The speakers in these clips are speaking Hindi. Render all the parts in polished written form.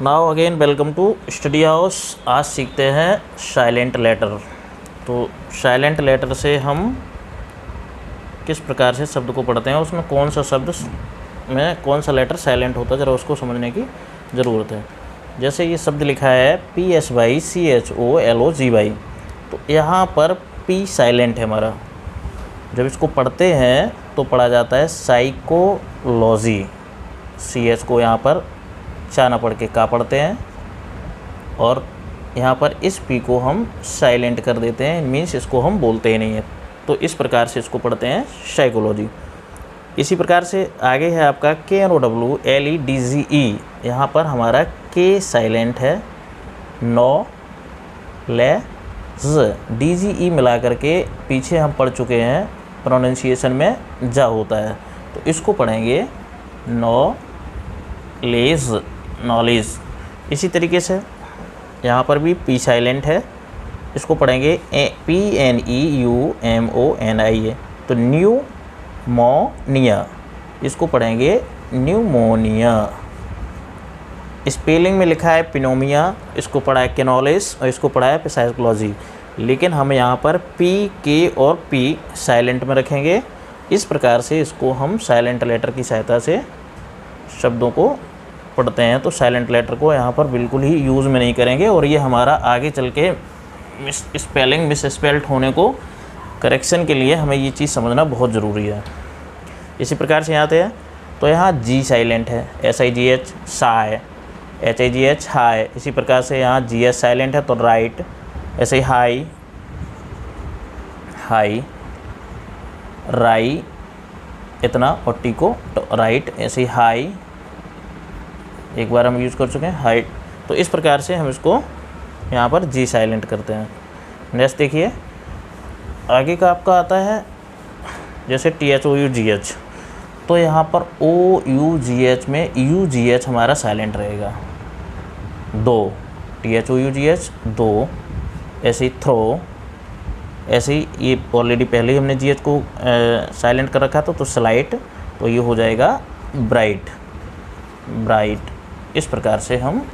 Now again welcome to study house. आज सीखते हैं साइलेंट लेटर। तो साइलेंट लेटर से हम किस प्रकार से शब्द को पढ़ते हैं, उसमें कौन सा शब्द में कौन सा लेटर साइलेंट होता है, ज़रा उसको समझने की ज़रूरत है। जैसे ये शब्द लिखा है PSYCHOLOGY, तो यहाँ पर P साइलेंट है हमारा। जब इसको पढ़ते हैं तो पढ़ा जाता है साइकोलॉजी। CH को यहाँ पर चा ना पढ़ के का पढ़ते हैं, और यहाँ पर इस P को हम साइलेंट कर देते हैं, मीन्स इसको हम बोलते ही नहीं है। तो इस प्रकार से इसको पढ़ते हैं साइकोलॉजी। इसी प्रकार से आगे है आपका KNOWLEDGE। यहाँ पर हमारा K साइलेंट है, DGE मिला करके पीछे हम पढ़ चुके हैं, प्रोनाउंसिएशन में जा होता है। तो इसको पढ़ेंगे नॉलेज। इसी तरीके से यहाँ पर भी P साइलेंट है, इसको पढ़ेंगे PNEUMONIA। तो न्यूमोनिया, इसको पढ़ेंगे न्यूमोनिया। स्पेलिंग में लिखा है पिनोमिया, इसको पढ़ा है केनोलिस, और इसको पढ़ा है साइकोलॉजी। लेकिन हम यहाँ पर P, K और P साइलेंट में रखेंगे। इस प्रकार से इसको हम साइलेंट लेटर की सहायता से शब्दों को पढ़ते हैं। तो साइलेंट लेटर को यहाँ पर बिल्कुल ही यूज़ में नहीं करेंगे, और ये हमारा आगे चल के मिस स्पेल्ट होने को करेक्शन के लिए हमें ये चीज़ समझना बहुत ज़रूरी है। इसी प्रकार से आते हैं तो यहाँ G साइलेंट है, SIGH साय, HIGH हाय। इसी प्रकार से यहाँ GS साइलेंट है, तो राइट, ऐसे ही हाई राई इतना, और टी को राइट, ऐसे ही हाई एक बार हम यूज़ कर चुके हैं, हाइट। तो इस प्रकार से हम इसको यहाँ पर G साइलेंट करते हैं। नेक्स्ट देखिए, आगे का आपका आता है जैसे THOUGH। तो यहाँ पर OUGH में UGH हमारा साइलेंट रहेगा, दो, THOUGH दो। ऐसे ही थ्रो, ऐसे ही ये ऑलरेडी पहले ही हमने GH को साइलेंट कर रखा था, तो स्लाइट, तो ये हो जाएगा ब्राइट। इस प्रकार से हम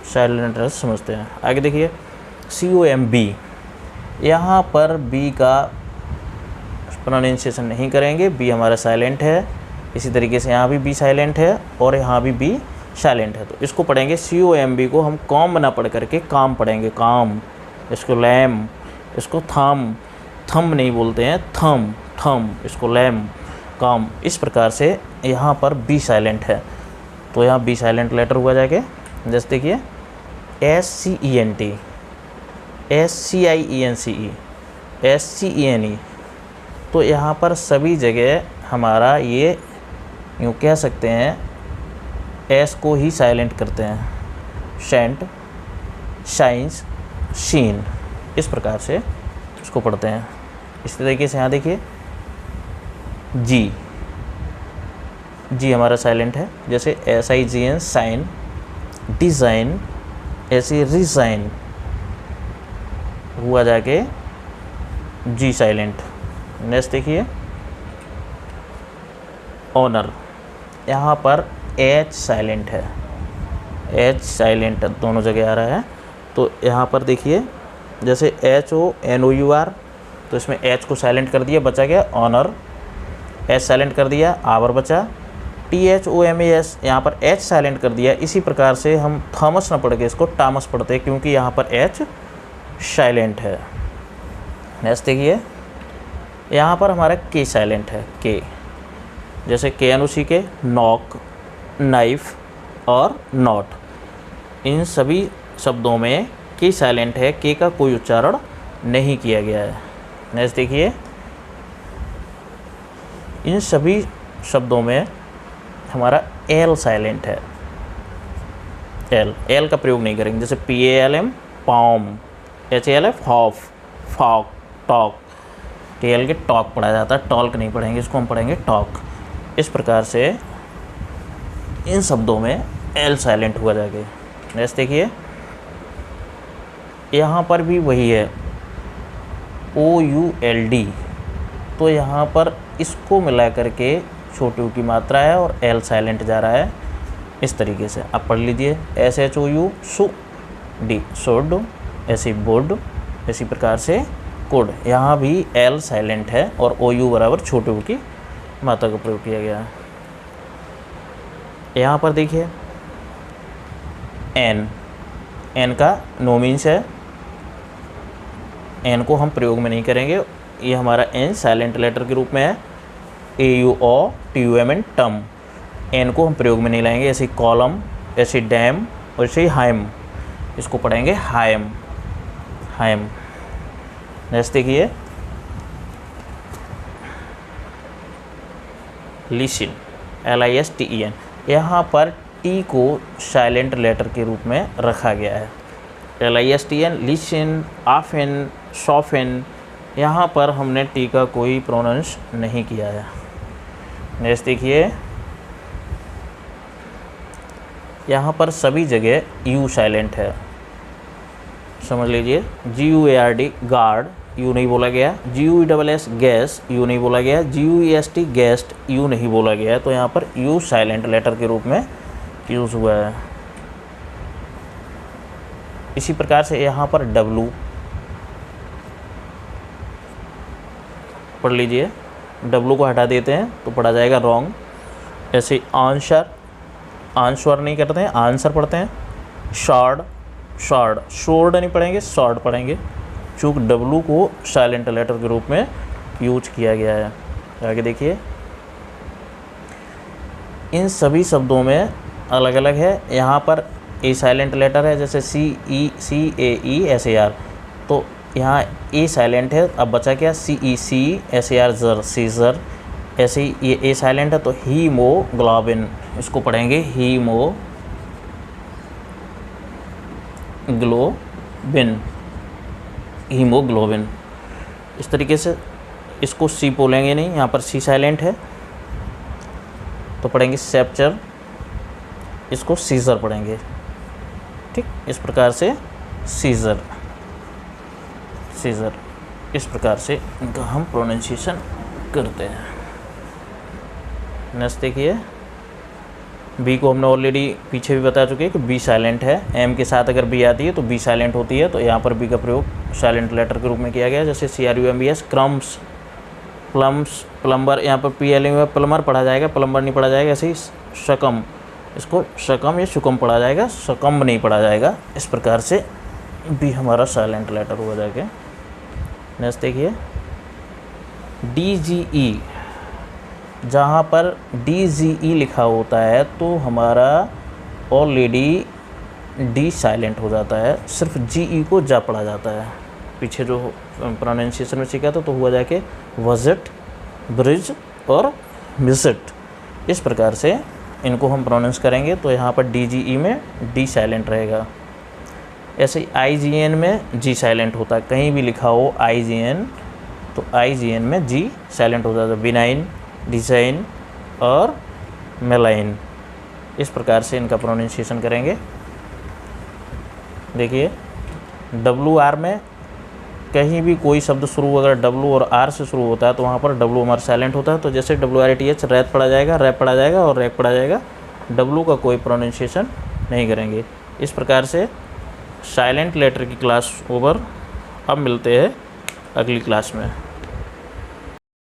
साइलेंट लेटर समझते हैं। आगे देखिए COMB। यहाँ पर B का प्रोनाउंसिएशन नहीं करेंगे, B हमारा साइलेंट है। इसी तरीके से यहाँ भी B साइलेंट है, और यहाँ भी B साइलेंट है। तो इसको पढ़ेंगे COMB को हम कॉम ना पढ़ करके काम पढ़ेंगे, काम। इसको लैम, इसको थम नहीं बोलते हैं, थम, इसको लैम, काम। इस प्रकार से यहाँ पर B साइलेंट है, तो यहाँ B साइलेंट लेटर हुआ जाएगा। जैसे देखिए SCENT, तो यहाँ पर सभी जगह हमारा ये यूँ कह सकते हैं S को ही साइलेंट करते हैं, शेंट, शाइन्स, शीन। इस प्रकार से इसको पढ़ते हैं। इस तरीके से यहाँ देखिए जी हमारा साइलेंट है, जैसे SIGN साइन, डिज़ाइन, ऐसे रिज़ाइन हुआ जाके G साइलेंट। नेक्स्ट देखिए ऑनर। यहाँ पर H साइलेंट है, H साइलेंट दोनों जगह आ रहा है। तो यहाँ पर देखिए जैसे HONOUR, तो इसमें H को साइलेंट कर दिया, बचा गया ऑनर। H साइलेंट कर दिया, आवर बचा। THOMAS, यहाँ पर H साइलेंट कर दिया। इसी प्रकार से हम थॉमस न पढ़ के इसको टामस पढ़ते हैं, क्योंकि यहाँ पर H साइलेंट है। नेक्स्ट देखिए यहाँ पर हमारा K साइलेंट है, K, जैसे KNOC के नॉक, नाइफ और नॉट। इन सभी शब्दों में K साइलेंट है, K का कोई उच्चारण नहीं किया गया है। नेक्स्ट देखिए इन सभी शब्दों में हमारा L साइलेंट है, L का प्रयोग नहीं करेंगे। जैसे PALM palm, HALF half, Fock, talk. TL के टॉक पढ़ा जाता है, टॉल्क नहीं पढ़ेंगे, इसको हम पढ़ेंगे टॉक। इस प्रकार से इन शब्दों में L साइलेंट हुआ जाएगा। नेक्स्ट देखिए यहाँ पर भी वही है OULD। तो यहाँ पर इसको मिला करके छोटी U की मात्रा है और L साइलेंट जा रहा है। इस तरीके से आप पढ़ लीजिए, SHOU सु डी शुड, ऐसे बोर्ड, इसी प्रकार से कुड, यहाँ भी L साइलेंट है और OU बराबर छोटे U की मात्रा का प्रयोग किया गया है। यहाँ पर देखिए N का नो मीन्स है, N को हम प्रयोग में नहीं करेंगे, ये हमारा N साइलेंट लेटर के रूप में है, AUO TUM एंड टम, N को हम प्रयोग में नहीं लाएंगे। ऐसे कॉलम, ऐसे डैम और ऐसे हाइम, इसको पढ़ेंगे हाइम, हाइम। नेक्स्ट देखिए लिसन, LISTEN, यहाँ पर T को साइलेंट लेटर के रूप में रखा गया है। LISTN, लिसन, ऑफन, सॉफन, यहाँ पर हमने T का कोई प्रोनाउंस नहीं किया है। नेक्स्ट देखिए यहाँ पर सभी जगह U साइलेंट है, समझ लीजिए। GUARD गार्ड, U नहीं बोला गया। GUESS गैस, U नहीं बोला गया। GUEST गेस्ट, U नहीं बोला गया है, तो यहाँ पर U साइलेंट लेटर के रूप में यूज़ हुआ है। इसी प्रकार से यहाँ पर W पढ़ लीजिए, W को हटा देते हैं तो पढ़ा जाएगा रॉन्ग। ऐसे आंसर, आंसर नहीं करते हैं, आंसर पढ़ते हैं। शॉर्ड, शॉर्ड, शोर्ड नहीं पढ़ेंगे, शॉर्ड पढ़ेंगे, चूँकि W को साइलेंट लेटर के रूप में यूज किया गया है। आगे देखिए इन सभी शब्दों में अलग अलग है। यहाँ पर ए साइलेंट लेटर है, जैसे CAE तो यहाँ ए साइलेंट है, अब बचा क्या CECSAR जर, सीजर। ऐसे ही ये ए साइलेंट है तो हीमोग्लोबिन, इसको पढ़ेंगे हीमोग्लोबिन, हीमोग्लोबिन। इस तरीके से इसको सी बोलेंगे नहीं, यहाँ पर सी साइलेंट है तो पढ़ेंगे सेप्चर, इसको सीजर पढ़ेंगे, ठीक। इस प्रकार से सीजर, सीजर, इस प्रकार से इनका हम प्रोनाउंसिएशन करते हैं। नेक्स्ट देखिए बी को हमने ऑलरेडी पीछे भी बता चुके हैं कि बी साइलेंट है। एम के साथ अगर बी आती है तो बी साइलेंट होती है, तो यहाँ पर बी का प्रयोग साइलेंट लेटर के रूप में किया गया है। जैसे CRUMBS क्रम्स, प्लम्स, प्लम्बर, यहाँ पर PLM प्लम्बर पढ़ा जाएगा, प्लम्बर नहीं पढ़ा जाएगा। ऐसे ही शकम, इसको शकम या शुकम पढ़ा जाएगा, शकम नहीं पढ़ा जाएगा। इस प्रकार से बी हमारा साइलेंट लेटर हुआ जाएगा। नेक्स्ट देखिए DGE, जहाँ पर DGE लिखा होता है तो हमारा ऑलरेडी डी साइलेंट हो जाता है, सिर्फ GE को जा पढ़ा जाता है। पीछे जो प्रोनाउंसिएशन में सीखा था तो हुआ जाके वजिट, ब्रिज और विजिट। इस प्रकार से इनको हम प्रोनाउंस करेंगे तो यहाँ पर DGE में डी साइलेंट रहेगा। ऐसे ही IGN में G साइलेंट होता है, कहीं भी लिखा हो IGN तो IGN में G साइलेंट हो जाता है। बिनाइन, डिज़ाइन और मेलाइन, इस प्रकार से इनका प्रोनाउंसिएशन करेंगे। देखिए WR में कहीं भी कोई शब्द शुरू अगर W और R से शुरू होता है तो वहाँ पर W हमारा साइलेंट होता है, तो जैसे WRITH रैत पढ़ा जाएगा, रैप पढ़ा जाएगा और रैक पढ़ा जाएगा, W का कोई प्रोनाउंसिएशन नहीं करेंगे। इस प्रकार से साइलेंट लेटर की क्लास ओवर। अब मिलते हैं अगली क्लास में।